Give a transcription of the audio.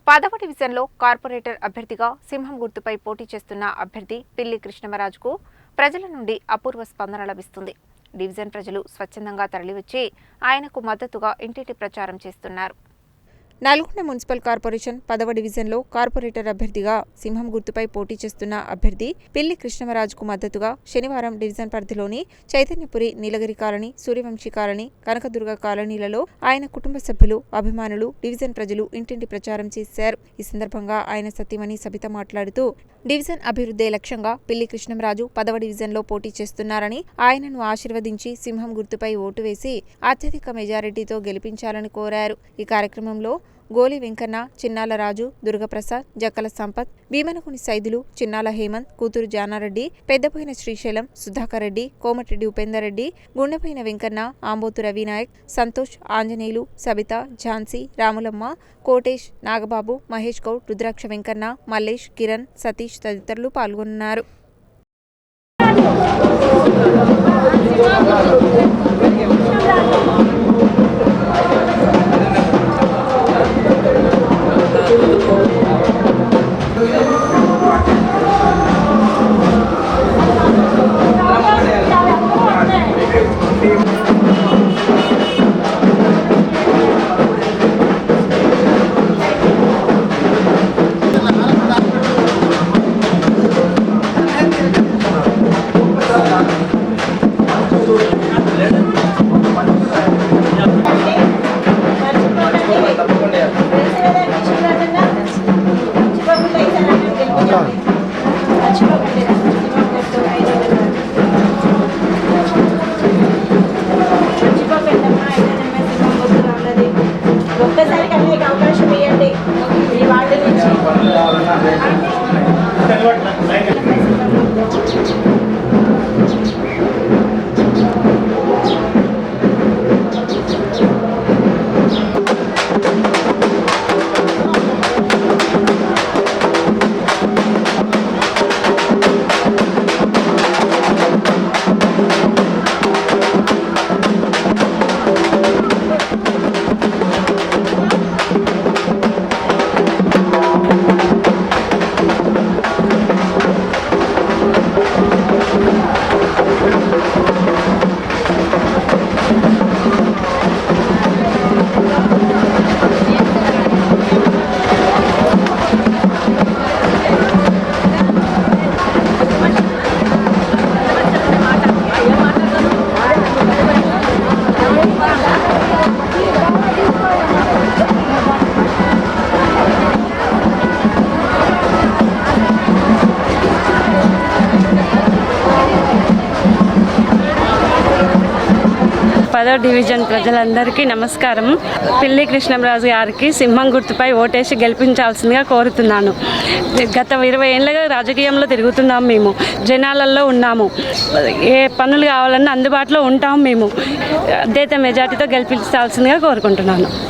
10వ డివిజన్లో కార్పొరేటర్ అభ్యర్థిగా సింహం గుర్తుపై పోటీ చేస్తున్న అభ్యర్థి పిల్లి కృష్ణమరాజుకు ప్రజల నుండి అపూర్వ స్పందన లభిస్తుంది. డివిజన్ ప్రజలు స్వచ్ఛందంగా తరలివచ్చి ఆయనకు మద్దతుగా ఇంటింటి ప్రచారం చేస్తున్నారు. నల్గొండ మున్సిపల్ కార్పొరేషన్ 10వ డివిజన్లో కార్పొరేటర్ అభ్యర్థిగా సింహం గుర్తుపై పోటీ చేస్తున్న అభ్యర్థి పిల్లి కృష్ణమరాజుకు మద్దతుగా శనివారం డివిజన్ పరిధిలోని చైతన్యపురి, నీలగిరి కాలనీ, సూర్యవంశీ కాలనీ, కనకదుర్గ కాలనీలలో ఆయన కుటుంబ సభ్యులు, అభిమానులు, డివిజన్ ప్రజలు ఇంటింటి ప్రచారం చేశారు. ఈ సందర్భంగా ఆయన సతీమణి సబిత మాట్లాడుతూ డివిజన్ అభివృద్ధే లక్ష్యంగా పిల్లి కృష్ణమరాజు 10వ డివిజన్లో పోటీ చేస్తున్నారని, ఆయనను ఆశీర్వదించి సింహం గుర్తుపై ఓటు వేసి అత్యధిక మెజారిటీతో గెలిపించాలని కోరారు. ఈ కార్యక్రమంలో గోలి వెంకన్న, చిన్నాల రాజు, దుర్గప్రసాద్, జక్కల సంపత్, భీమనకుని సైదులు, చిన్నాల హేమంత్, కూతురు జానారెడ్డి, పెద్దపోయిన శ్రీశైలం, సుధాకర్ రెడ్డి, కోమటిరెడ్డి ఉపేందర్ రెడ్డి, గుండెపోయిన వెంకన్న, ఆంబోతు రవినాయక్, సంతోష్, ఆంజనేయులు, సబిత, ఝాన్సీ, రాములమ్మ, కోటేష్, నాగబాబు, మహేష్ గౌడ్, రుద్రాక్ష వెంకన్న, మల్లేష్, కిరణ్, సతీష్ తదితరులు పాల్గొన్నారు. ఒక్కసారి కలిగే అవకాశం ఇవ్వండి. ఈ వార్డు నుంచి డివిజన్ ప్రజలందరికీ నమస్కారం. పిల్లి కృష్ణమరాజు గారికి సింహం గుర్తుపై ఓటేసి గెలిపించాల్సిందిగా కోరుతున్నాను. గత 20 ఏళ్ళగా రాజకీయంలో తిరుగుతున్నాం. మేము జనాలలో ఉన్నాము. ఏ పనులు కావాలన్నా అందుబాటులో ఉంటాము. మేము అత్యధిక మెజార్టీతో గెలిపించాల్సిందిగా కోరుకుంటున్నాను.